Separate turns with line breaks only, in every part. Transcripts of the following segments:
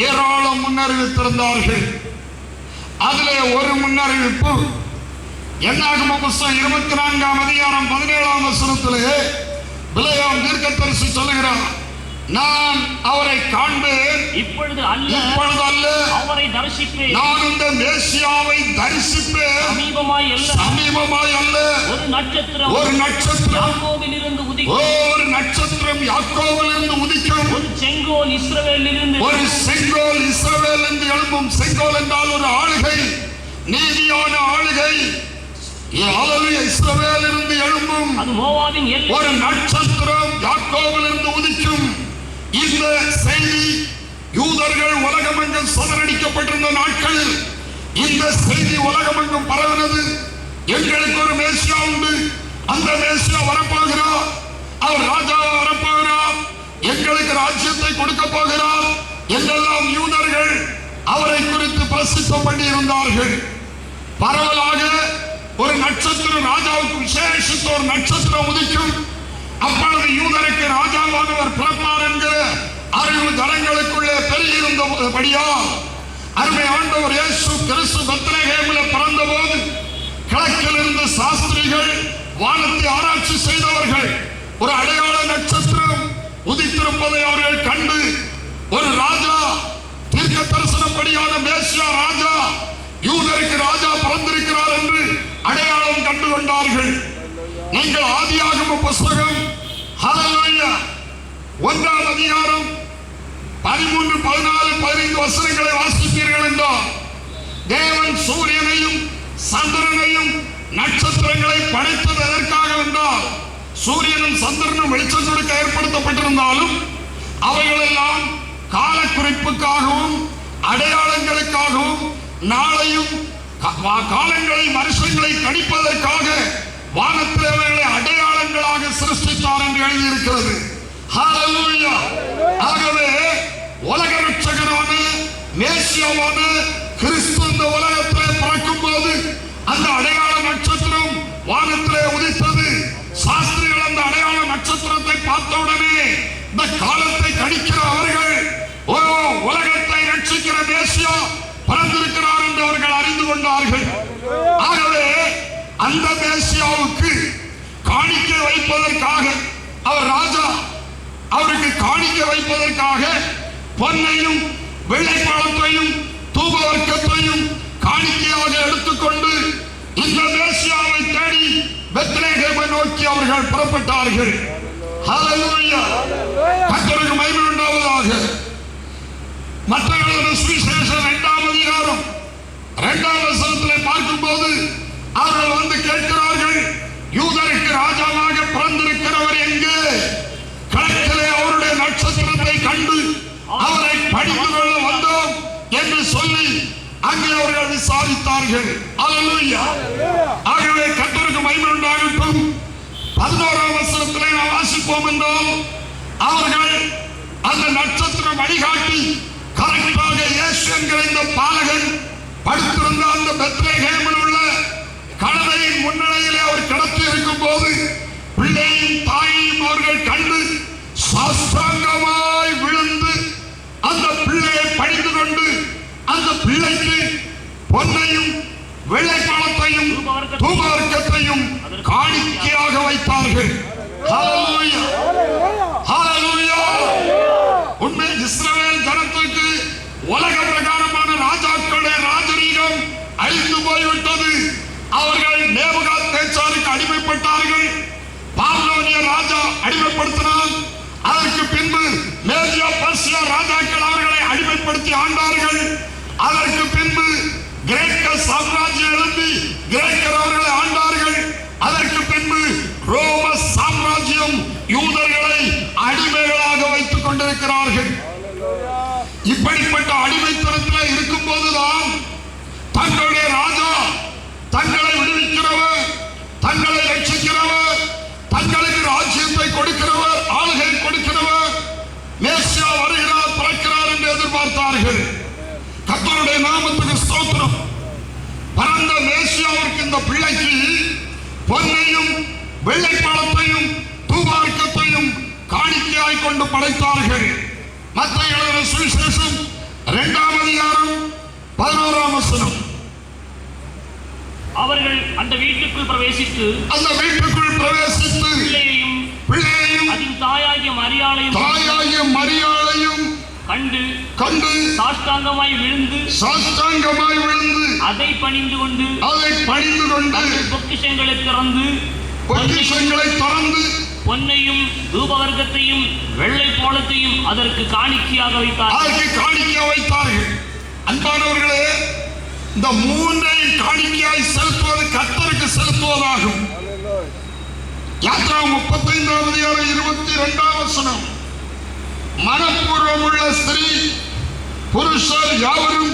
ஏராளம் முன்னறிவித்திருந்தார்கள். அதிலே ஒரு முன்னறிவிப்பு என்னாகம புத்தகம் 24ஆம் அதிகாரம் 17ஆம் வசனத்திலே பிலேயாம் தீர்க்கதரிசி சொல்லுகிறார், நான் அவரை காண்பேன், இப்பொழுது அல்ல, அவரை தரிசிப்பேன். நான் இந்த மேசியாவை தரிசிப்பேன், சமீபமாய் அல்ல. ஒரு நட்சத்திரம் யாக்கோபிலிருந்து உதிக்கும், ஒரு நட்சத்திரம் யாக்கோபிலிருந்து உதிக்கும். ஒரு செங்கோல் இஸ்ரவேலிலிருந்து எழும்பும். செங்கோல் என்றால் ஒரு ஆளுகை, நீதியான ஆளுகை. இஸ்ரவேலிலிருந்து எழும்பும் ஒரு நட்சத்திரம் யாக்கோபிலிருந்து உதிக்கும். இந்த செய்தி யூதர்கள் உலகமெங்கும் சிதறடிக்கப்பட்டிருந்த நாட்களில் இந்த செய்தி உலகமெங்கும் பரவினது. எங்களுக்கு ஒரு மேசியா உண்டு, அந்த மேசியா வரப்போகிறார், அவர் ராஜாவா வரப்போகிறார், எங்களுக்கு ராஜ்யத்தை கொடுக்க போகிறார் என்றெல்லாம் யூதர்கள் அவரை குறித்து பிரசித்தம் பண்ணி இருந்தார்கள். பரவலாக ஒரு நட்சத்திரம், ராஜாவுக்கு விசேஷித்த ஒரு நட்சத்திரம் உதிக்கும். அப்பொழுது யூதருக்கு ராஜாவானவர் பிறப்பார் என்கிற அறிவு ஜனங்களுக்குள்ளே பெருகியிருந்தபடியா அருமை ஆண்டவர் இயேசு கிறிஸ்து பெத்லகேமில் பிறந்த போது கிழக்கில் இருந்து சாஸ்திரிகள், வானத்தை ஆராய்ச்சி செய்தவர்கள் ஒரு அடையாள நட்சத்திரம் உதித்திருப்பதை அவர்கள் கண்டு ஒரு ராஜா, தீர்க்க தரிசனப்படியான மேசியா ராஜா, யூதருக்கு ராஜா பிறந்திருக்கிறார் என்று அடையாளம் கண்டு கொண்டார்கள். நீங்கள் ஆதியாகம புத்தகம் 1ஆம் அதிகாரம் 13, 14, 15 வசனங்களை வாசிப்பீர்கள் என்றால், தேவன் சூரியனையும் சந்திரனையும் நட்சத்திரங்களை படைத்தது எதற்காக என்றால், சூரியனும் சந்திரனும் வெளிச்சம் கொடுக்க ஏற்படுத்தப்பட்டிருந்தாலும் அவைகள் எல்லாம் கால குறிப்புக்காகவும் அடையாளங்களுக்காகவும் நாளையும் காலங்களை வருஷங்களை கணிப்பதற்காக வானத்திலே அடையாளங்களாக சிருஷ்டித்தார் என்று எழுதியிருக்கிறது. ஹல்லேலூயா. ஆகவே உலக ரட்சகரான மேசியாவான கிறிஸ்து இந்த உலகத்திலே பிறக்கும் போது அந்த அடையாள நட்சத்திரம் வானத்திலே உதித்தது. சாஸ்திரிகள் அந்த அடையாள நட்சத்திரத்தை பார்த்தவுடனே இந்த காலத்தை கணிக்கிற அவர்கள், ஓ, உலகத்தை ரட்சிக்கிற மேசியா பிறந்திருக்கிறார் என்று அவர்கள் அறிந்து கொண்டார்கள். ஆகவே அந்த மேசியாவுக்கு காணிக்கை வைப்பதற்காக அவர் ராஜா, அவருக்கு காணிக்கை வைப்பதற்காக பொன்னையும் வெள்ளைப்பழத்தையும் தூபவர்க்கத்தையும் காணிக்கையாக எடுத்துக்கொண்டு இந்த மேசியாவை தேடி பெத்லகேமை நோக்கி அவர்கள் புறப்பட்டார்கள். ஹல்லேலூயா. கர்த்தருக்கு மகிமை உண்டாவதாக. மத்தேயு சுவிசேஷம் 2ஆம் அதிகாரம் 2ஆம் வசனத்திலே பார்க்கும்போது அவர்கள் வந்து கேட்கிறார்கள், யூதருக்கு ராஜாவாக பிறந்திருக்கிறவர் எங்கே? கிழக்கிலே அவருடைய நட்சத்திரத்தை கண்டு அவரை படித்து கொள்ள வந்தோம் என்று சொல்லி அங்கே அவர்கள் விசாரித்தார்கள். அல்லேலூயா. ஆகவே கர்த்தருக்கு மகிமை உண்டாகட்டும். 11ஆம் வசனத்திலே நாம் வாசிப்போம் என்றால், அவர்கள் அந்த நட்சத்திரம் வழிகாட்டி கரெக்டாக இயேசு என்கிற இந்த பாலகன் படுத்திருந்த அந்த பெத்லகேமில் உள்ள கழுதையின் முன்னிலையிலே அவர் கிடத்தி இருக்கும் போது பிள்ளையும் தாயையும் அவர்கள் கண்டு சாஷ்டாங்கமாய் விழுந்து அந்த பிள்ளையை பணிந்து கொண்டு அந்த பிள்ளைக்கு பொன்னையும் வெள்ளைப்பழத்தையும் தூபவர்க்கத்தையும் காணிக்கையாக வைத்தார்கள். ஹல்லேலூயா. ஹல்லேலூயா. உண்மை இஸ்ரவேல் ஜனத்திற்கு உலக பிரகாரமான ராஜாக்களுடைய ராஜரீகம் அழிந்து போய்விட்டது. அவர்கள் நேபுகாத்நேச்சாருக்கு அடிமைப்பட்டார்கள். பாபிலோனிய ராஜா அடிமைப்படுத்தினார். அதற்கு பின்பு மேதியா பெர்சியா ராஜாக்கள் அவர்களை அடிமைப்படுத்தி ஆண்டார்கள். அதற்கு பின்பு கிரேக்க சாம்ராஜ்யம் எழுப்பி கிரேக்கர் அவர்களை ஆண்டார்கள். அதற்கு பின்பு ரோம சாம்ராஜ்யம் யூதர்களை அடிமைகளாக வைத்துக் கொண்டிருக்கிறார்கள். இப்படிப்பட்ட அடிமைத்தனத்தில் இருக்கும் போதுதான் தங்களுடைய ராஜா, தங்களை விடுவிக்கிறவர், தங்களை ரட்சிக்கிறவர், தங்களுக்கு ராஜ்யத்தை கொடுக்கிறவர், ஆளுகை கொடுக்கிறவர் மேசியா வருகிறார், பிறக்கிறார் என்று எதிர்பார்த்தார்கள். கர்த்தருடைய நாமத்துக்கு ஸ்தோத்திரம். பரந்த மேசியாவிற்கு இந்த பிள்ளைக்கு பொன்னையும் வெள்ளைப்பழத்தையும் தூபார்க்கத்தையும் காணிக்கையாய் கொண்டு படைத்தார்கள். மத்தேயு சுவிசேஷம் 16ஆம் வசனம்.
அவர்கள் அந்த வீட்டுக்குள் பிரவேசித்து பிள்ளையையும் அதன் தாயாகிய மரியாளையும் கண்டு சாஷ்டாங்கமாய் விழுந்து அதை பணிந்து கொண்டு பொக்கிஷங்களை திறந்து பொன்னையும் தூபவர்க்கத்தையும் வெள்ளை போலத்தையும் அதற்கு காணிக்கையாக வைத்தார்கள்.
அன்பானவர்களே, இந்த மூன்றையும் காணிக்கையாய் செலுத்துவது கர்த்தருக்கு செலுத்துவதாகும். யாத்ரா 35ஆம் அதிகாரம் 22ஆம் வசனம். மனப்பூர்வமுள்ள ஸ்திரீ புருஷர் யாவரும்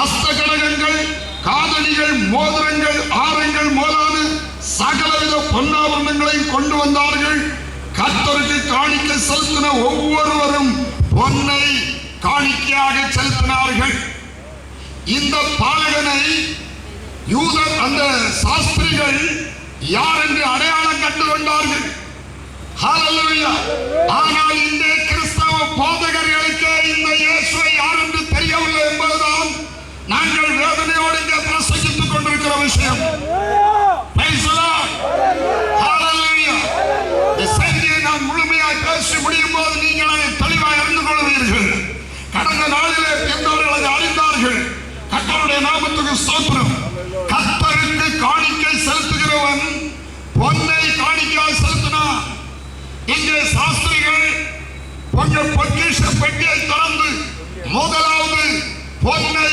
அஸ்தகடகங்கள், காதணிகள், மோதிரங்கள், ஆரங்கள் முதலான சகலவித பொன்னாபரணங்களையும் கொண்டு வந்தார்கள். கர்த்தருக்கு காணிக்கை செலுத்தின ஒவ்வொருவரும் பொன்னை காணிக்கையாக செலுத்தினார்கள். இந்த பாலகனை யூதர், அந்த சாஸ்திரிகள் யார் என்று அடையாளம் கண்டு கொண்டார்கள். ஹல்லேலூயா. ஆனால் இந்த கிறிஸ்தவ போதகர்களுக்கு இந்த இயேசுவை யார் என்று தெரியவில்லை என்பதுதான் நாங்கள் வேதனையோடு இங்கே பிரசங்கித்துக் கொண்டிருக்கிற விஷயம். நான் முழுமையாய் பேசி முடியும் போது நீங்கள் அதை தெளிவாக அறிந்து கொள்வீர்கள். கடந்த நாளிலே பிறந்தவர்கள் அதை அறிந்தார்கள். கர்த்தருடைய நாமத்துக்கு ஸ்தோத்திரம். கர்த்தருக்கு காணிக்கை செலுத்துகிறவன் பொன்னை காணிக்கையாக செலுத்தினார். இங்கே சாஸ்திரிகள் கொஞ்சம் பொக்கிஷ பெட்டியை திறந்து முதலாவது பொன்னை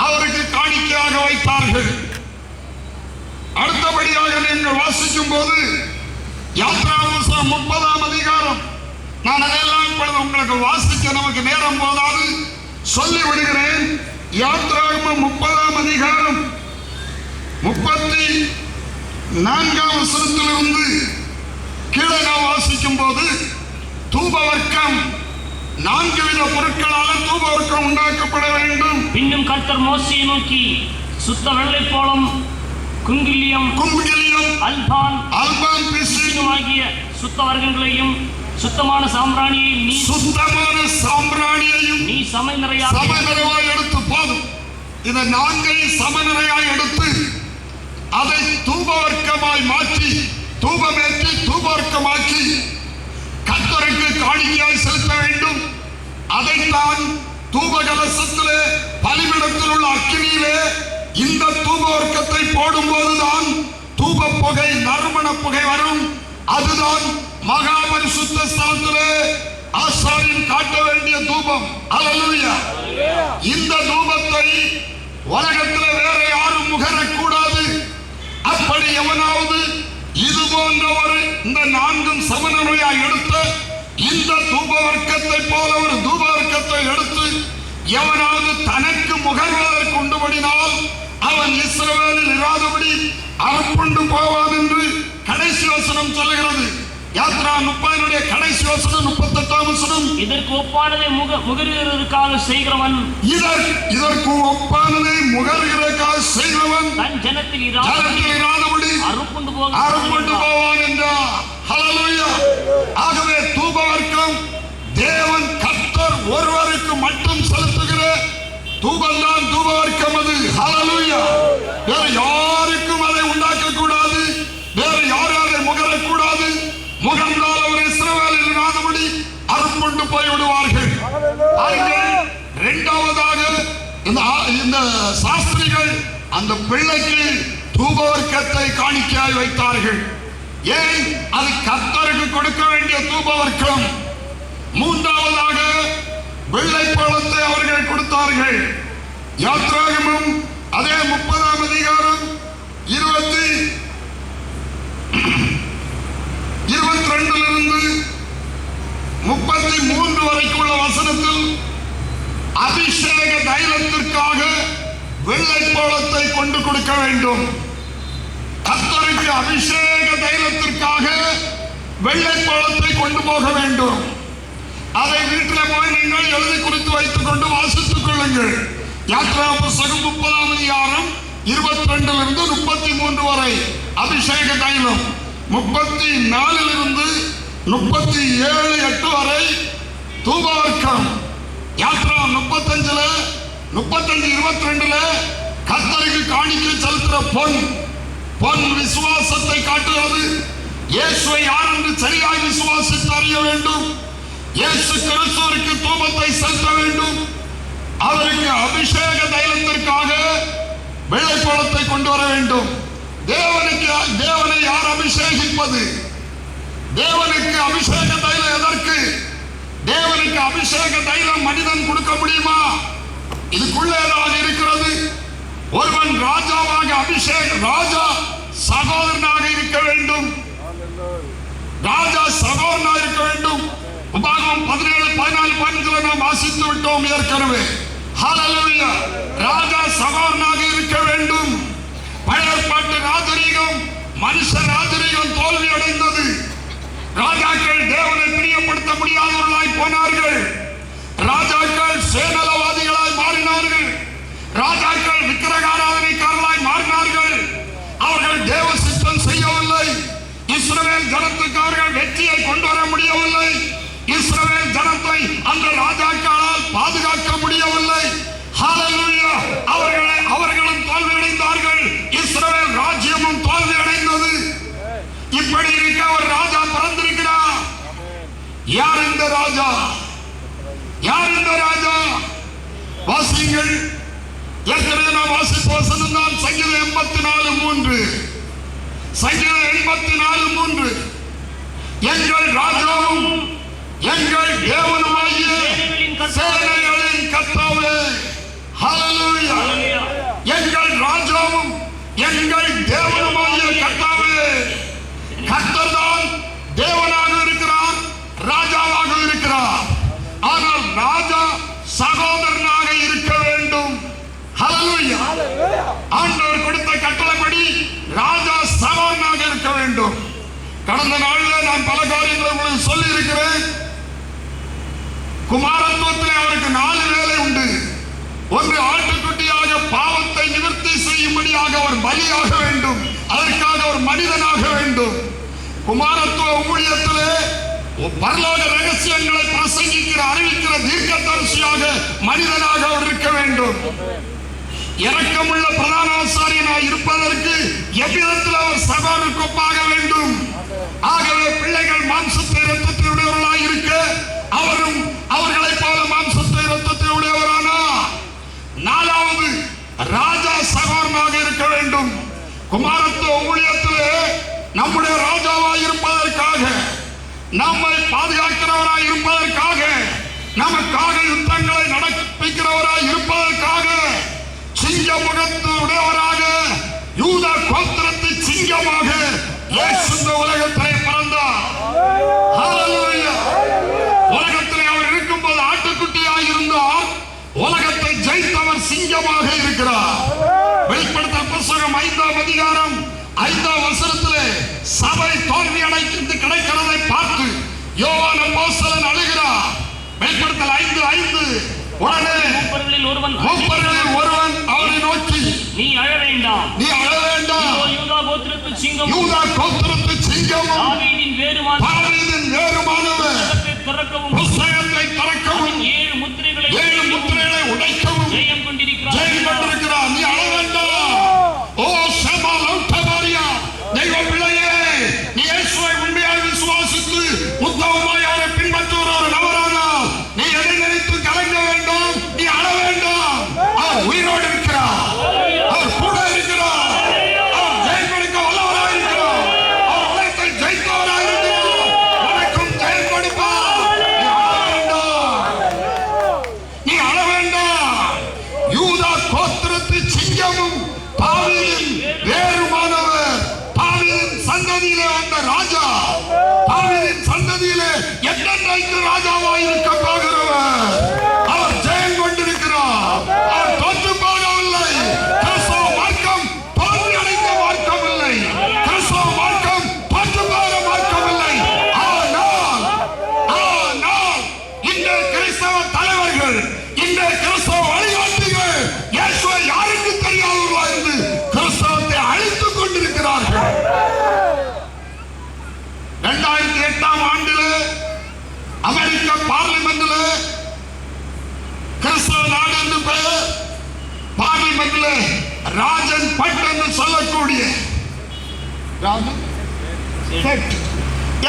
அவருக்கு காணிக்கையாக வைத்தார்கள். அடுத்தபடியாக நீங்கள் வாசிக்கும் போது யாத்ராகமம் 30ஆம் அதிகாரம், நான் அதெல்லாம் இப்பொழுது உங்களுக்கு வாசிக்க நமக்கு நேரம் போதாது, சொல்லி விடுகிறேன். யாத்ராகமம் 30ஆம் அதிகாரம் 34ஆம் வசனத்திலிருந்து கீழே நாம் வாசிக்கும் போது, தூபவர்க்கம் 4 வித பொருட்களால் தூபவர்க்கம் உண்டாக்கப்பட வேண்டும்.
பின்னும் கர்த்தர் மோசேயை நோக்கி, சுத்த வெள்ளை போலம், குங்கிலியம், அல்பான் ஆகிய சுத்த வர்க்கங்களையும் சுத்தமான சாம்பிராணியையும் நீ
சமநிறையாய் எடுத்து போதும். இந்த 4 சமநிறையாய் எடுத்து அதை தூபவர்க்கமாய் மாற்றி, தூபமேற்றி தூபவர்க்கமாக்கி கர்த்தருக்கு காணிக்கையாய் செலுத்த வேண்டும். அதைத்தான் தூபகலசத்திலே பலிபீடத்தில் உள்ள அக்கினியிலே இந்த தூபவர்க்கத்தை போடும் போதுதான் தூப புகை, நறுமண புகை வரும். அதுதான் மகா பரிசுத்த ஸ்தலத்திலே ஆசாரியன் காட்ட வேண்டிய தூபம். அல்லேலூயா. இந்த தூபத்தை உலகத்தில் வேற யாரும் முகரக்கூடாது. அப்படி எவனாவது இது போன்ற ஒரு இந்த 4 சமநிலையாய் எடுத்த இந்த தூபவர்க்கத்தை போல ஒரு தூபவர்க்கத்தை எடுத்து எவனாவது தனக்கு முகர்வதற்கு உண்டுபடினால் அவன் இஸ்ரவேலில் இராதபடி அறுப்புண்டு போவான் என்று கடைசி வசனம் சொல்லுகிறது. யாத்ரா 30 கடைசி வசனம் 38ஆம் வசனம்.
இதற்கு ஒப்பானதை முகர்கிறதற்காக செய்கிறவன்,
இதற்கு ஒப்பானதை முகர்கிறதற்காக செய்கிறவன்
தன் ஜனத்தில் இராதபடி அறுப்புண்டு
போவான் என்றார். ஹல்லேலூயா. ஆகவே தூபவர்க்கம் தேவன் கர்த்தர் ஒருவருக்கு மட்டும் செலுத்துகிற தூபம்தான் தூபவர்க்கம். அது ஹல்லேலூயா. வேற யாருக்கும் அதை உண்டாக்க கூடாது, வேற யாரும் அதை முகரக்கூடாது. முகர்ந்தால் அவர் இஸ்ரவேலில் இராதபடி அறுப்புண்டு போய்விடுவார்கள். இரண்டாவதாக இந்த சாஸ்திரிகள் அந்த பிள்ளைக்கு தூபவர்க்கத்தை காணிக்கையாய் வைத்தார்கள். ஏன்? அது கர்த்தருக்கு கொடுக்க வேண்டிய தூபவர்க்கம். மூன்றாவதாக வெள்ளை பழத்தை அவர்கள் கொடுத்தார்கள். யாத்ராகமம் அதே 30ஆம் அதிகாரம் 22 33 வரைக்குள்ள வசனத்தில் அபிஷேக தைலத்திற்காக வெள்ளை பழத்தை கொண்டு கொடுக்க வேண்டும். கர்த்தருக்கு அபிஷேக தைலத்திற்காக வெள்ளை பழத்தை கொண்டு போக வேண்டும். அதை வீட்டில் போய் நீங்கள் எழுதி குறித்து வைத்துக் கொண்டு வாசித்துக் கொள்ளுங்கள். யாத்ரா புஸ்தகம் 30ஆம் அதிகாரம் 22 33 வரை அபிஷேக தைலம், 34 37 8 வரை தூபவர்க்கம். யாத்ரா 35 35:22 கர்த்தருக்கு காணிக்கை செலுத்துற பொன் விசுவாசத்தை காட்டுகிறது. இயேசுவை யார் என்று சரியாய் விசுவாசித்து அறிய வேண்டும். இயேசு கிறிஸ்துவிற்கு தூபத்தை செலுத்த வேண்டும். அவருக்கு அபிஷேக தைலத்திற்காக வெள்ளைப்பழத்தை கொண்டு வர வேண்டும். தேவனை யார் அபிஷேகிப்பது? தேவனுக்கு அபிஷேக தைலம் எதற்கு? தேவனுக்கு அபிஷேக தைலம் மனிதன் கொடுக்க முடியுமா? இதுக்குள்ளேதான் இருக்கிறது. ஒருவன் ராஜாவாக ராஜா சகோதரனாக இருக்க வேண்டும். ராஜா சகோதரனாக இருக்க வேண்டும். உபாகமம் 17, 14, 15 நாம் வாசித்து விட்டோம் ஏற்கனவே. ஹல்லேலூயா. ராஜா சகோதரனாக இருக்க வேண்டும். பழைய ஏற்பாட்டு ராஜரீகம், மனுஷ ராஜரீகம் தோல்வி அடைந்தது. ராஜாக்கள் தேவனை பிரியப்படுத்த முடியாதவர்களாய் போனார்கள். ராஜாக்கள் சுயநலவாதிகளாய் மாறினார்கள். ராஜாக்கள் விக்கிரகாராதனைக்காரர்களாய் மாறினார்கள். அவர்கள் தேவ சித்தம் செய்யவில்லை. இஸ்ரவேல் ஜனத்துக்கு அவர்கள் வெற்றியை கொண்டு வர முடியவில்லை. இஸ்ரவேல் ஜனத்தை அந்த ராஜாக்களால் பாதுகாக்க முடியவில்லை. ஹல்லேலூயா. அவர்களும் தோல்வியடைந்தார்கள். இஸ்ரவேல் ராஜ்யமும் தோல்வி அடைந்தது. இப்படி இருக்க ஒரு ராஜா பிறந்திருக்கிறார். யார் இந்த ராஜா? யார் இந்த ராஜா? வாசியுங்கள். ஏற்கனவே நாம் வாசித்த வசனம் தான் சங்கீதம் 84:3. சங்கீதம் 84:3. எங்கள் ராஜாவும் எங்கள் தேவனுமாகிய சேனைகளின் கர்த்தாவே. ஹல்லேலூயா. எங்கள் ராஜாவும் எங்கள் தேவனுமாகிய கர்த்தாவே. கர்த்தர் தான் தேவனாக இருக்கிறார், ராஜாவாக இருக்கிறார். ஆனால் ராஜா சகோதரனாக இருக்க வேண்டும். ஹல்லேலூயா. ஆண்டவர் கொடுத்த கட்டளைப்படி ராஜா சகோதரனாக இருக்க வேண்டும். கடந்த நாளில் நான் பல காரியங்களை உங்களுக்கு சொல்லி இருக்கிறேன். குமாரத்துவத்தில் அவருக்கு 4 வேலை உண்டு. ஒன்று, ஆட்டுக்குட்டியாக பாவத்தை நிவர்த்தி செய்யும்படியாக அவர் பலியாக வேண்டும். அதற்காக ஒரு மனிதனாக வேண்டும். குமாரத்துவ ஊழியத்திலே பரலோக ரகசியங்களை பிரசங்கிக்கிற அறிவிக்கிற தீர்க்கதரிசியாக மனிதனாக அவர் இருக்க வேண்டும். இரக்கமுள்ள பிரதான ஆசாரியனாய் இருப்பதற்கு எவ்விதத்தில் அவர் சகோதரருக்கு ஒப்பாக வேண்டும். ஆகவே பிள்ளைகள் மாம்சத்தை இரத்தத்தை உடையவர்களாய் இருக்க அவரும் அவர்களைப் போல மாம்சத்தை இரத்தத்தை உடையவரானார். 4வது, ராஜா சகோதரனாக இருக்க வேண்டும். குமாரத்துவ ஊழியத்திலே நம்முடைய ராஜாவாய் இருப்பதற்காக, நம்மை பாதுகாக்கிறவராய் இருப்பதற்காக, நமக்காக யுத்தங்களை நடப்பிக்கிறவராய் இருப்பதற்காக, சிங்க முகத்து உடையவராக, யூத கோத்திரத்தை சிங்கமாக இயேசு இந்த உலகத்திலே பிறந்தார். ஹல்லேலூயா. உலகத்திலே அவர் இருக்கும்போது ஆட்டுக்குட்டியாய் இருந்தார். உலகத்தை ஜெயித்தவர் சிங்கமாக இருக்கிறார். வெளிப்படுத்தல் புத்தகம் 5ஆம் அதிகாரம் 5ஆம் வசனத்திலே சபை தோல்வி அடைந்து கிடைக்கிறதை பார்த்து யோவான் அப்போஸ்தலன் அழுகிறார். வெளிப்படுத்தல் 5:5. உடனே மூப்பர்களில் ஒருவன் அவரை நோக்கி,
நீ அழ வேண்டாம்,
நீ அழ வேண்டாம்.
யூதா கோத்திரத்து சிங்கம்,
யூதா கோத்திரத்து சிங்கமும்
தாவீதின் வேறுமானவர் புஸ்தகத்தை திறக்கவும் 7 முத்திரைகளை உடைக்கவும் ஜெயம் கொண்டிருக்கிறார். நீ அழ வேண்டாம். ஓ ஷமா லௌட்டபாரியா, தெய்வ பிள்ளையே, நீ இயேசுவை உண்மையாய் விசுவாசித்து உத்தமமாய் அவரை பின்பற்றுகிற ஒரு நபரானால் நீ எதை நினைத்து கலங்க வேண்டாம். நீ அழ வேண்டாம். அவர் உயிரோடு இருக்கிறார். அவர் கூட இருக்கிறார். அவர் ஜெயம் கொடுக்க வல்லவராய் இருக்கிறார். அவர் உலகத்தை ஜெயித்தவராய் இருக்கிறார். உனக்கும் ஜெயம் கொடுப்பார். நீ அழ
இங்கிலாந்தில் ராஜன் பட் என்று சொல்லக்கூடிய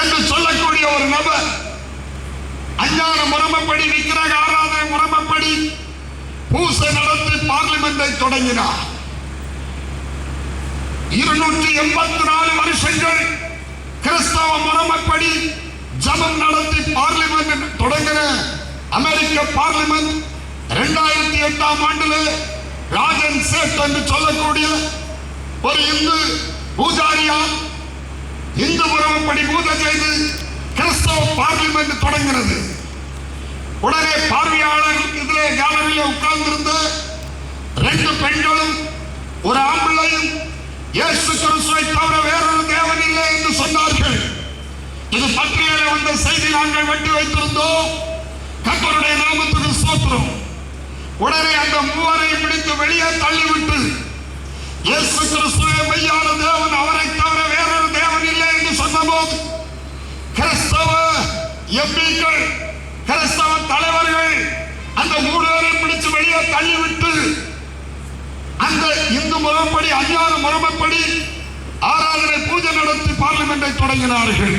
என்று சொல்லக்கூடிய ஒரு நபர் அஞ்ஞான முறைமைப்படி விக்கிரக ஆராதனை முறைமைப்படி பூசை நடத்தி பார்லிமெண்டை தொடங்கினார். 284 வருஷங்கள் கிறிஸ்தவ முறைமைப்படி ஜபம் நடத்தி பார்லிமெண்ட் தொடங்கின அமெரிக்க பார்லிமெண்ட் 2008ஆம் ஆண்டில் ராஜன் சேட் என்று சொல்லக்கூடிய ஒரு இந்து பூஜாரியால் இந்து முறைமைப்படி பூஜை செய்து கிறிஸ்தவ பார்லிமெண்ட் தொடங்கினது. உடனே பார்வையாளர் இதிலே கேலரியில் உட்கார்ந்திருந்த 2 பெண்களும் ஒரு ஆம்பிள்ளையும் இயேசு கிறிஸ்துவை தவிர வேறொரு தேவன் இல்லை என்று சொன்னார்கள். இது பத்திரிகையில வந்த செய்தி நாங்கள் வெட்டி வைத்திருந்தோம். கர்த்தருடைய நாமத்துக்கு ஸ்தோத்திரம். உடனே அந்த மூவரையும் பிடித்து வெளியே தள்ளிவிட்டு இயேசு கிறிஸ்துவே மெய்யான தேவன், அவரை தவிர வேறொரு தேவன் இல்லை என்று சொன்னபோது கிறிஸ்தவ எம்பிக்கள், கிறிஸ்தவ தலைவர்கள் அந்த 3 பேரையும் பிடித்து வெளியே தள்ளிவிட்டு அந்த இந்து முறைப்படி அஞ்ஞான முறைப்படி ஆராதனை பூஜை நடத்தி பார்லிமெண்டை தொடங்கினார்கள்.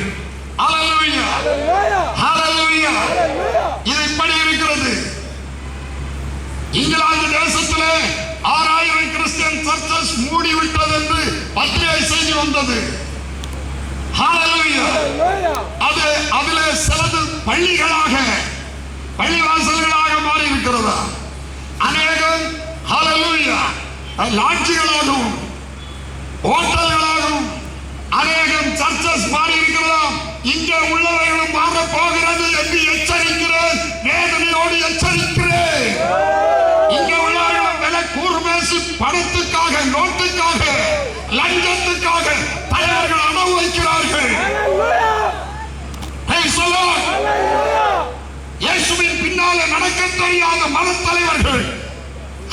ஹல்லேலூயா, ஹல்லேலூயா. இது இப்படி இருக்கிறது. இங்கிலாந்து தேசத்திலே 6000 கிறிஸ்டியன் சர்ச்சஸ் மூடிவிட்டது என்று பத்திரிகை செய்தி வந்தது. ஹல்லேலூயா. அது அதிலே சிலது பள்ளிகளாக, பள்ளிவாசல்களாக மாறி இருக்கிறதா? அநேகம் ஹல்லேலூயா லாட்ஜிகளாகவும் ஹோட்டல்களாகவும் அநேகம் சர்ச்சஸ் மாறி இருக்கிறதாம். இங்கே உள்ளவர்களும் மாற போகிறது என்று எச்சரிக்கிறேன், வேதனையோடு எச்சரிக்கிறேன். இங்கே உள்ளவர்களும் விலை கூர்மேசி பணத்துக்காக, நோட்டுக்காக, லஞ்சத்துக்காக தலைவர்கள் அடவு வைக்கிறார்கள். இயேசுவின் பின்னாலே நடக்க தெரியாத மத தலைவர்கள்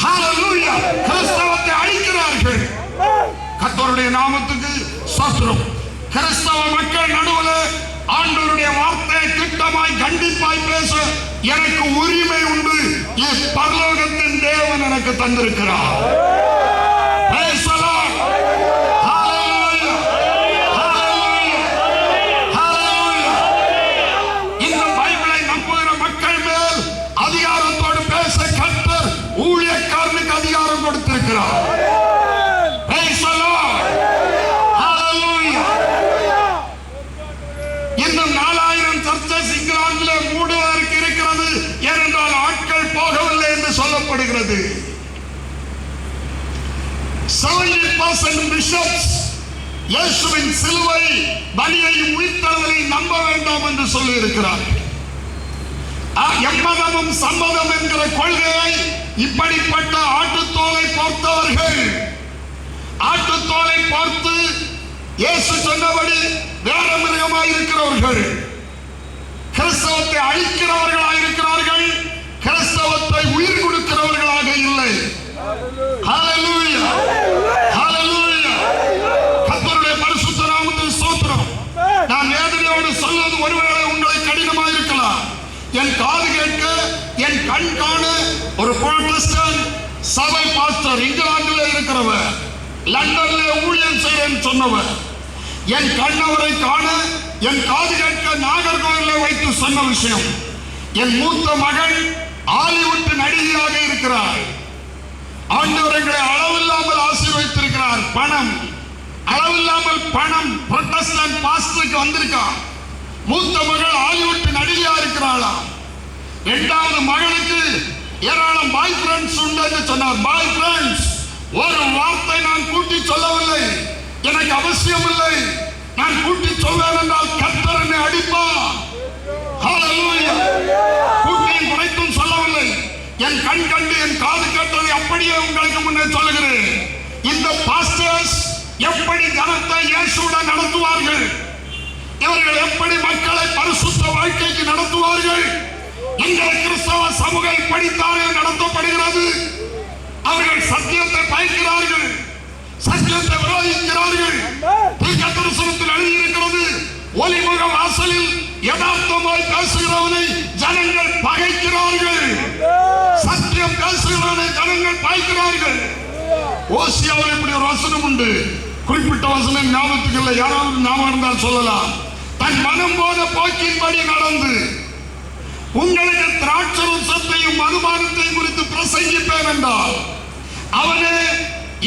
ஹல்லேலூயா கிறிஸ்தவத்தை அழிக்கிறார்கள். கர்த்தருடைய நாமத்துக்கு ஸ்தோத்திரம். கிறிஸ்தவ மக்கள் நடுவில் ஆண்டவருடைய வார்த்தையை திட்டமாய் கண்டிப்பாய் பேச எனக்கு உரிமை உண்டு. பரலோகத்தின் தேவன் எனக்கு தந்திருக்கிறார். Praise the Lord. Hallelujah. Hallelujah. Hallelujah. இந்த பைபிளை நம்புகிற மக்கள் மேல் அதிகாரத்தோடு பேச கர்த்தர் ஊழியக்காரனுக்கு அதிகாரம் கொடுத்திருக்கிறார். Praise the Lord. Hallelujah. இன்னும் 4000 சர்ச்சஸ் இங்கிலாந்திலே மூடுவதற்கு இருக்கிறது. ஏனென்றால் ஆட்கள் போகவில்லை என்று சொல்லப்படுகிறது. 70% பிஷப்ஸ் இயேசுவின் சிலுவை பலியையும் உயிர்த்தெழுதலை நம்ப வேண்டாம் என்று சொல்லி இருக்கிறார். எம்மதமும் சம்மதம் என்கிற கொள்கையை இப்படிப்பட்ட ஆட்டுத்தோலை பார்த்தவர்கள், ஆட்டுத்தோலை பார்த்து இயேசு சொன்னபடி வேற மிருகமாய் இருக்கிறவர்கள், கிறிஸ்தவத்தை அழிக்கிறவர்களாக இருக்கிறார்கள், கிறிஸ்தவத்தை உயிர் கொடுக்கிறவர்களாக இல்லை. ஹல்லேலூயா, ஹல்லேலூயா. கர்த்தருடைய பரிசுத்த நாமத்துக்கு ஸ்தோத்திரம். நான் வேதனையோடு சொல்வது ஒருவேளை உங்களை கடினமாக இருக்கலாம். என் காது கேட்க, என் கண் காண ஒரு புரோட்டஸ்டன்ட் சபை பாஸ்டர் இங்கிலாந்தில் இருக்கிறவர், லண்டன்ல ஊழியம் செய்யறேன்னு சொன்னவர், என் கண்ணவரை காண, என் காது கேட்க நாகர்கோவிலில் வைத்து சொன்ன விஷயம். என் மூத்த மகள் ஹாலிவுட் நடிகையாக இருக்கிறார். ஆண்டவர்களை அளவில்லாமல் ஆசீர்வதித்திருக்கிறார். பணம், அளவில்லாமல் பணம் புரோட்டஸ்டன்ட் பாஸ்டருக்கு வந்திருக்கா. மூத்த மகள் ஹாலிவுட் நடிகையா இருக்கிறாளா. 2வது மகளுக்கு ஏராளம் பாய் ஃப்ரெண்ட்ஸ் உண்டு என்று சொன்னார். பாய் ஃப்ரெண்ட்ஸ் ஒரு வார்த்தை நான் கூட்டி சொல்லவில்லை, எனக்கு அவசியம் இல்லை. நான் கூட்டி சொல்வேன் என்றால் கர்த்தர் என்னை அடிப்பார். ஹல்லேலூயா. கூட்டியும் குறைத்தும் சொல்லவில்லை. என் கண் கண்டு என் காது கேட்டதை அப்படியே உங்களுக்கு முன்னே சொல்லுகிறேன். இந்த பாஸ்டர்ஸ் எப்படி ஜனத்தை இயேசுவுடன் நடத்துவார்கள், இவர்கள் எப்படி மக்களை பரிசுத்த வாழ்க்கைக்கு நடத்துவார்கள். எங்கள் கிறிஸ்தவ சமூகம் இப்படித்தானே நடத்தப்படுகிறது. அவர்கள் சத்தியத்தை பயக்கிறார்கள், சத்தியத்தை விரோதிக்கிறார்கள். தீர்க்கதரிசனத்தில் எழுதியிருக்கிறது, ஒலிமுக வாசலில் யதார்த்தமாய் பேசுகிறவனை ஜனங்கள் பகைக்கிறார்கள், சத்தியம் பேசுகிறவனை ஜனங்கள் பயக்கிறார்கள். ஓசியாவில் இப்படி ஒரு வசனம் உண்டு. குறிப்பிட்ட வசனம் ஞாபகத்துக்கு இல்லை, யாராவது ஞாபகம் இருந்தால் சொல்லலாம். தன் மனம் போன போக்கின்படி நடந்து உங்களுக்கு திராட்சரசத்தையும் மதுபானத்தையும் குறித்து பிரசங்கிப்பேன் என்றால் அவனே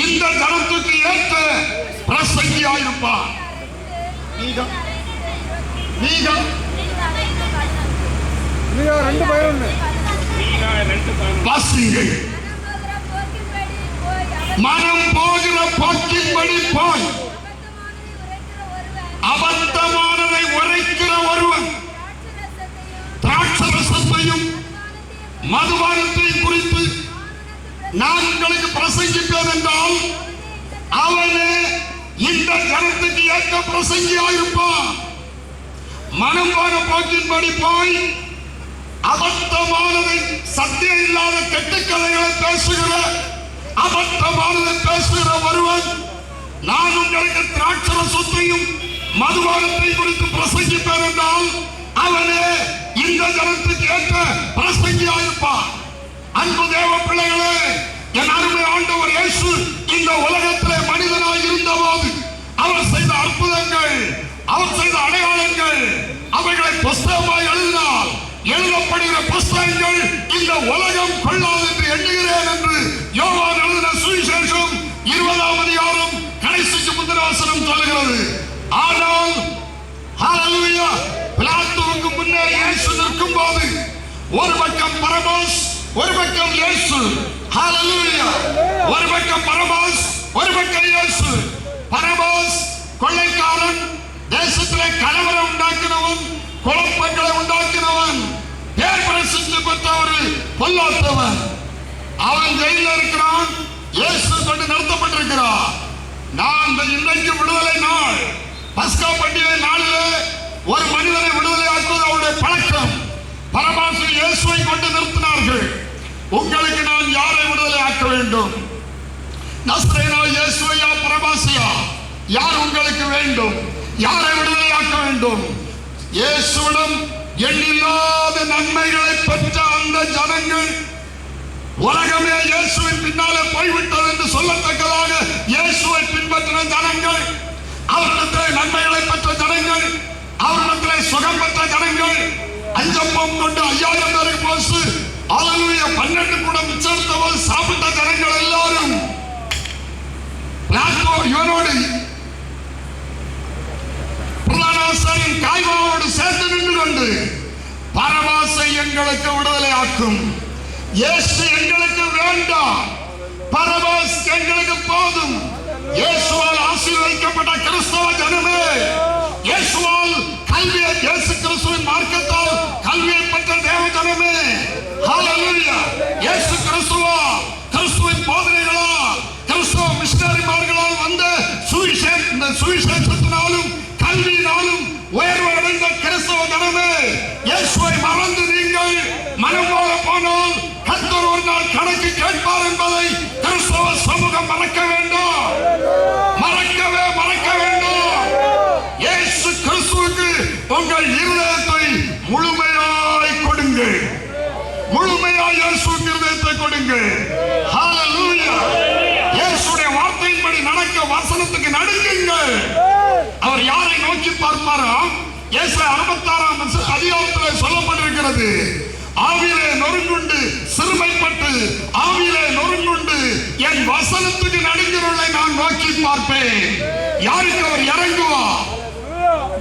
இந்த ஜனத்துக்கு ஏற்ற பிரசங்கியாயிருப்பான். வாசிங்கள். மனம் போகிற போக்கின்படி போய் அபத்தமானதை உரைக்கிற ஒருவன் திராட்சரசத்தையும் மதுபானத்தையும் குறித்து நான் உங்களுக்கு பிரசங்கிப்பேன் என்றால் அவனே இந்த ஜனத்துக்கு ஏற்ற பிரசங்கியாயிருப்பான். மனம் போன போக்கின்படி போய் அபத்தமானதை, சத்தியம் இல்லாத கெட்டுக்கதைகளை பேசுகிற அபத்தமானதை பேசுகிற ஒருவன் நான் உங்களுக்கு திராட்சரசத்தையும் மதுபானத்தை குறித்து பிரசங்கிப்பேன் என்றால் அவனே இந்த ஜனத்துக்கு ஏற்ற பிரசங்கியாயிருப்பான். அன்பு தேவ பிள்ளைகளே, என் அருமை ஆண்டவர் இயேசு இந்த உலகத்திலே மனிதனாய் இருந்தபோது அவர் செய்த அற்புதங்கள், அவர் செய்த அடையாளங்கள், அவைகளை புஸ்தகமாய் எழுதினால் எழுதப்படுகிற புஸ்தகங்கள் இந்த உலகம் கொள்ளாது என்று எண்ணுகிறேன் என்று யோவான் எழுதின சுவிசேஷம் 20ஆம் அதிகாரம் கடைசிக்கு முந்தின வசனம் சொல்லுகிறது. ஆனால் ஹல்லேலூயா, பிலாத்துவுக்கு முன்னே இயேசு நிற்கும் போது ஒரு பக்கம் பரபாஸ், ஒரு பக்கம் இயேசு. ஹல்லேலூயா, ஒரு பக்கம் பரபாஸ், ஒரு பக்கம் இயேசு. பரபாஸ் கொள்ளைக்காரன், தேசத்திலே கலவரம் உண்டாக்கினவன், குழப்பங்களை உண்டாக்கினவன், பேர் பிரசித்தி பெற்ற ஒரு பொல்லாத்தவன். அவன் ஜெயில இருக்கிறான், இயேசு கொண்டு நடத்தப்பட்டிருக்கிறான். நான் இன்றைக்கு விடுதலை நாள், பஸ்கா பண்டிகை நாளிலே ஒரு மனிதனை விடுதலை ஆக்குவது அவருடைய பழக்கம். பரபாசு இயேசுவை கொண்டு நிறுத்தினார்கள். உங்களுக்கு நான் யாரை விடுதலை ஆக்க வேண்டும்? நஸ்ரேனா இயேசுவையா பரபாசியா? யார் உங்களுக்கு வேண்டும்? யாரை விடுதலை ஆக்க வேண்டும்? இயேசுவிடம் எண்ணில்லாத நன்மைகளை பெற்ற அந்த ஜனங்கள் உலகமே இயேசுவின் பின்னாலே போய்விட்டது என்று சொல்லத்தக்கதாக இயேசுவை பின்பற்றின ஜனங்கள், அவரிடத்திலே நன்மைகளை பெற்ற ஜனங்கள், அவரிடத்திலே சுகம் பெற்ற ஜனங்கள், அஞ்சப்பம் கொண்டு 5000 பேருக்கு போச்சு, ஹல்லேலூயா 12 கூட மிச்சத்த போது சாப்பிட்ட ஜனங்கள் எல்லாரும் இவனோடு பிரதானாசாரியன் காய்வாவோடு சேர்த்து நின்று கொண்டு பரபாசை எங்களுக்கு விடுதலை ஆக்கும், இயேசு எங்களுக்கு வேண்டாம், பரபாஸ் எங்களுக்கு போதும். இயேசுவால் ஆசீர்வதிக்கப்பட்ட கிறிஸ்தவ ஜனமே, இயேசுவால் கல்வியை, இயேசு கிறிஸ்துவின் மார்க்கத்தால் கல்வியை பெற்ற தேவ ஜனமே, ஹல்லேலூயா, இயேசு கிறிஸ்துவா, கிறிஸ்துவின் போதனைகளா, கிறிஸ்தவ மிஷனரிமார்களால் வந்த சுவிசேஷத்தினாலும் கல்வியினாலும் உயர்வு அடைந்த கிறிஸ்தவ ஜனமே, இயேசுவை மறந்து நீங்கள் மனம் போல போனால் கர்த்தர் ஒரு நாள் கணக்கு கேட்பார் என்பதை கிறிஸ்தவ சமூகம் மறக்க வேண்டாம், மறக்க வேண்டாம். இயேசு கிறிஸ்துவுக்கு உங்கள் இருதயத்தை முழுமையாய் கொடுங்கள், முழுமையாய் இயேசுவுக்கு இருதயத்தை கொடுங்கள். ஹல்லேலூயா, இயேசுடைய வார்த்தையின்படி நடக்க வசனத்துக்கு நடுங்குங்கள். அவர் யாரை நோக்கி பார்ப்பாரா? ஏசாயா 66ஆம் அதிகாரத்தில் சொல்லப்பட்டிருக்கிறது, ஆவியிலே நொறுங்குண்டு சிறுமைப்பட்டு ஆவியிலே நொறுங்குண்டு என் வசனத்துக்கு நடுங்கிறவர்களை நான் நோக்கி பார்ப்பேன். யாருக்கு அவர் இறங்குவார்?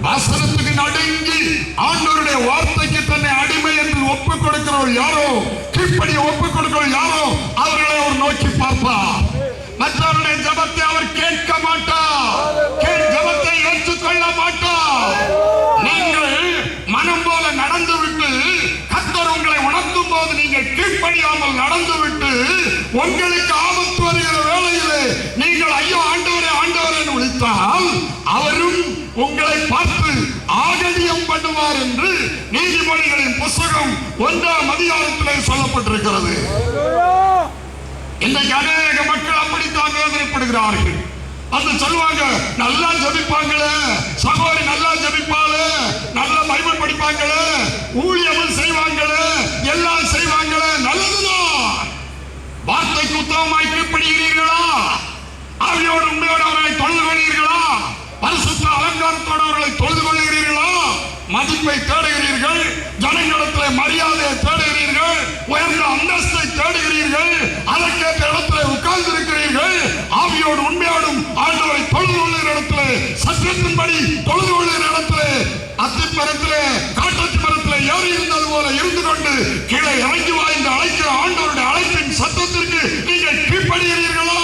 வசனத்துக்கு நடுங்கி ஆண்டவருடைய வார்த்தைக்கு தன்னை அடிமை என்று ஒப்புக் கொடுக்கிறவர் யாரோ, கீழ்ப்படியை ஒப்புக் கொடுக்கிறவர் யாரோ, அவர்களை அவர் நோக்கி பார்ப்பார். மற்றவருடைய ஜபத்தை அவர் கேட்க மாட்டார், ஜபத்தை ஏற்றுக்கொள்ள மாட்டார். நீங்கள் மனம் போல நடந்துவிட்டு கர்த்தர் உங்களை உணர்த்தும் போது நீங்கள் கீழ்ப்படியாமல் நடந்துவிட்டு உங்களுக்கு ஆபத்து வருகிற வேளையிலே நீங்கள் ஐயோ ஆண்டவரே ஆண்டவரே என்று விழித்தால் அவரும் உங்களை பார்த்து ஆகடியம் பண்ணுவார் என்று நீதிமொழிகளின் புத்தகம் 1ஆம் அதிகாரத்திலே சொல்லப்பட்டிருக்கிறது. இன்றைக்கு அநேக மக்கள் அப்படித்தான் வேதனைப்படுகிறார்கள். அது சொல்லுவாங்க, நல்லா ஜெபிப்பாங்களே, சகோதரி நல்லா ஜெபிப்பாளே, நல்ல பைபிள் படிப்பாங்களே, ஊழியமும் செய்வாங்களே, எல்லாம் செய்வாங்களே, நல்லதுதான். வார்த்தைக்கு வார்த்தைக்கு உத்தமமாய் கீழ்ப்படுகிறீர்களா? ஆவியோடு உண்மையோடு அவர்களை தொழுது கொள்கிறீர்களா? பரிசுத்த அலங்காரத்தோடு அவர்களை தொழுது கொள்கிறீர்களா? மதிப்பை தேடுகிறீர்கள், ஜனங்களிடத்திலே மரியாதையை தேடுகிறீர்கள், உயர்ந்த அந்தஸ்தை தேடுகிறீர்கள், அதற்கேற்ற இடத்திலே உட்கார்ந்து இருக்கிறீர்கள். ஆவியோடு உண்மையோடும் ஆண்டவரை தொழுது கொள்ளுகிற இடத்திலே, சத்தியத்தின்படி தொழுது கொள்ளுகிற இடத்திலே, அத்திமரத்திலே காட்டத்தி மரத்திலே ஏறி இருந்தது போல இருந்து கொண்டு கீழே இறங்கி வா என்று அழைக்கிற ஆண்டவருடைய அழைப்பின் சத்தத்திற்கு நீங்கள் கீழ்ப்படுகிறீர்களா?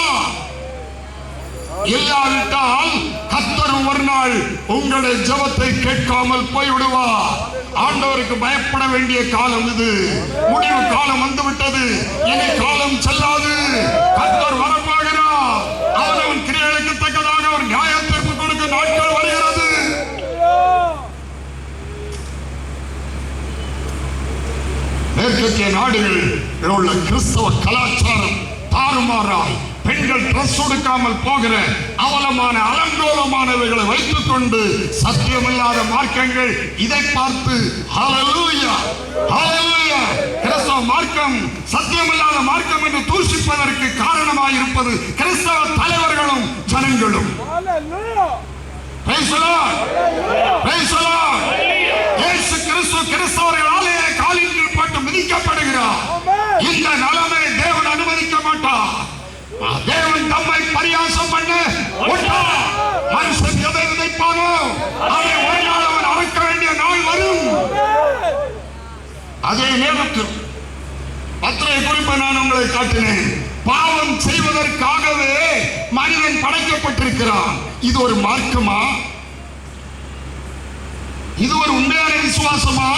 இல்லாவிட்டால் கர்த்தர் ஒரு நாள் உங்களுடைய ஜெபத்தை கேட்காமல் போய்விடுவார். ஆண்டவருக்கு பயப்பட வேண்டிய காலம் இது. முடிவு காலம் வந்துவிட்டது. இனி காலம் செல்லாது. கர்த்தர் வரப்போகிறார். அவன் கிரியைகளுக்கு தக்கதாக அவர் நியாய தீர்ப்பு கொடுக்க நாட்கள் வருகிறது. மேற்கத்திய நாடுகளில் உள்ள கிறிஸ்தவ கலாச்சாரம் தாறுமாறாய் பெண்கள் டிரஸ் கொடுக்காமல் போகிற அவலமான அலங்கோலமானவைகளை வைத்துக் கொண்டு சத்தியமில்லாத மார்க்கங்கள் இதை பார்த்து ஹல்லேலூயா ஹல்லேலூயா கிறிஸ்தவ மார்க்கம் சத்தியமில்லாத மார்க்கம் என்று தூஷிப்பதற்கு காரணமாக இருப்பது கிறிஸ்தவ தலைவர்களும் ஜனங்களும். இயேசு கிறிஸ்து கிறிஸ்தவர்களாலே காலின் கீழ் போட்டு மிதிக்கப்படுகிறார். இந்த நிலைமை தேவன் அனுமதிக்க மாட்டார். தேவன் தம்மை பரியாசம் பண்ண மனுஷன் எதை விதைப்பானோ அதை ஒரு நாள் அவன் அறுக்க வேண்டிய நாள் வரும். அதே நேரத்தில் பத்திரை குறிப்பை நான் உங்களை காட்டினேன். பாவம் செய்வதற்காகவே மனிதன் படைக்கப்பட்டிருக்கிறான். இது ஒரு மார்க்கமா? இது ஒரு உண்மையான விசுவாசமா?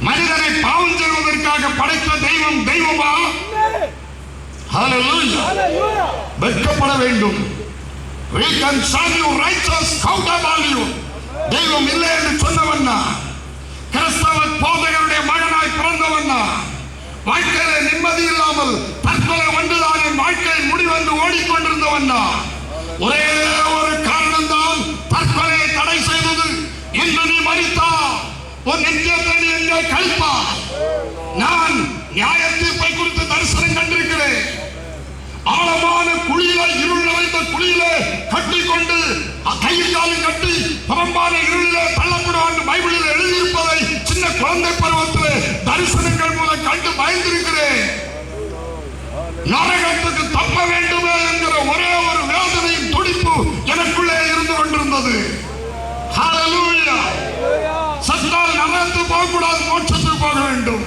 மனிதனை பாவம் செய்வதற்காக படைத்த தெய்வம் தெய்வமா? ஹல்லேலூயா. வெட்கப்பட வேண்டும். We can serve you righteous countervalue. தெய்வம் இல்லை என்று சொன்னவன் கிறிஸ்தவ போதகருடைய மகனாய் பிறந்தவன் வாழ்க்கையில நிம்மதி இல்லாமல் தற்கொலை ஒன்றுதான் என் வாழ்க்கையில் முடிவென்று ஓடிக்கொண்டிருந்தவன். ஒரே ஒரு காரணம் தான் தற்கொலையை தடை செய்தது. இன்று நீ மரித்தா உன் நித்தியத்தை நீ எங்கே கழிப்பா? நான் நியாய தீர்ப்பை குறித்து தரிசனம் கண்டிருக்கிறேன். ஆழமான குழியில, இருள் நிறைந்த குழியில கட்டிக்கொண்டு கையில் காலில் கட்டி புறம்பான இருளிலே தள்ளப்படுவான் பைபிளில் எழுதியிருப்பதை சின்ன குழந்தை பருவத்தில் தரிசனங்கள் மூலம் கண்டு பயந்திருக்கிறேன். நரகத்துக்கு தப்ப வேண்டுமே என்கிற ஒரே ஒரு வேதனையின் துடிப்பு எனக்குள்ளே இருந்து கொண்டிருந்தது. ஹல்லேலூயா. சத்தால் நரகத்து போகக்கூடாது, மோட்சத்துக்கு போக வேண்டும்.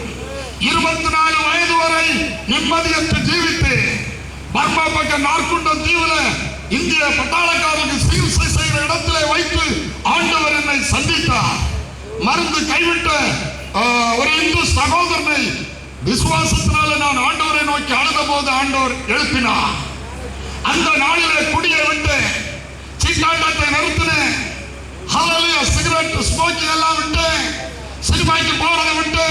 24 வயது வரை நிம்மதியற்று ஜீவித்து பர்மா பக்கம் நார்குண்டம் தீவுல இந்திய பட்டாளக்காரருக்கு சிகிச்சை செய்கிற இடத்திலே வைத்து ஆண்டவர் என்னை சந்தித்தார். மருந்து கைவிட்ட ஒரு இந்து சகோதரனை விசுவாசத்தினால நான் ஆண்டவரை நோக்கி அழுத போது ஆண்டவர் எழுப்பினார். அந்த நாளிலே குடியை விட்டு சீட்டாட்டத்தை நிறுத்தினேன். ஹல்லேலூயா. சிகரெட் ஸ்மோக்கிங் எல்லாம் விட்டு சினிமாய்க்கு போறதை விட்டு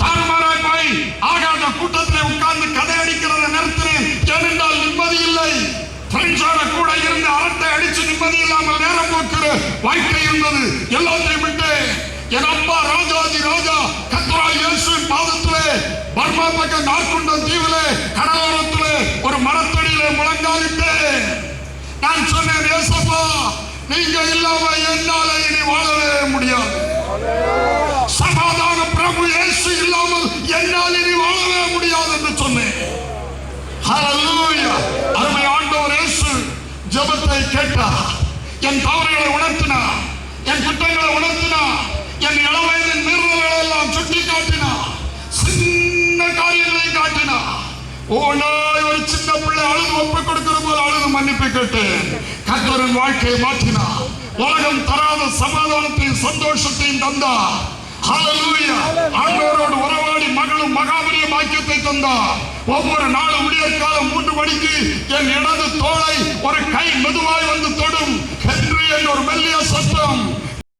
தாறுமாறாய் போய் ஆகாத கூட்டத்தில் உட்கார்ந்து கதை அடிக்கிறத நிறுத்தினேன். ஏனென்றால் நிம்மதி இல்லை. ஃப்ரெண்ட்ஸோட கூட இருந்து அரட்டை அடிச்சு நிம்மதி இல்லாமல் நேரம் போக்குற வாழ்க்கை இருந்தது. எல்லாத்தையும் விட்டு என் அப்பா ராஜாதி ராஜா கர்த்தராகிய இயேசுவின் பாதத்திலே பர்மா பக்கம் நார்குண்டம் தீவிலே கடலோரத்திலே ஒரு மரத்தடியிலே முழங்காலிட்டு நான் சொன்னேன், ஏசப்பா நீங்க இல்லாம என்னால இனி வாழவே முடியாது. சமாதான பிரபு இயேசு இல்லாமல் என்னால் இனி வாழவே முடியாது என்று சொன்னேன். ஹல்லேலூயா. அருமை ஆண்டவர் இயேசு ஜெபத்தை கேட்டார். என் தவறுகளை உணர்த்தினார், என் குற்றங்களை உணர்த்தினார், என் இளவயதின் மீறல்களை எல்லாம் சுட்டி காட்டினார், சின்ன காரியங்களை காட்டினார். ஓனாய் ஒரு சின்ன பிள்ளை அழுது ஒப்புக் கொடுக்கிற போல அழுது மன்னிப்பு கேட்டேன். கர்த்தரின் வாழ்க்கையை மாற்றினார். உலகம் தராத சமாதானத்தையும் சந்தோஷத்தையும் தந்தார். ஹல்லேலூயா. ஆண்டவரோடு உறவாடி மகளும் மகாபரிய பாக்கியத்தை தந்தார். ஒவ்வொரு நாளும் விடியற்காலம் 3 மணிக்கு என் இடது தோளை ஒரு கை மெதுவாய் வந்து தொடும் என்று ஒரு மெல்லிய சத்தம்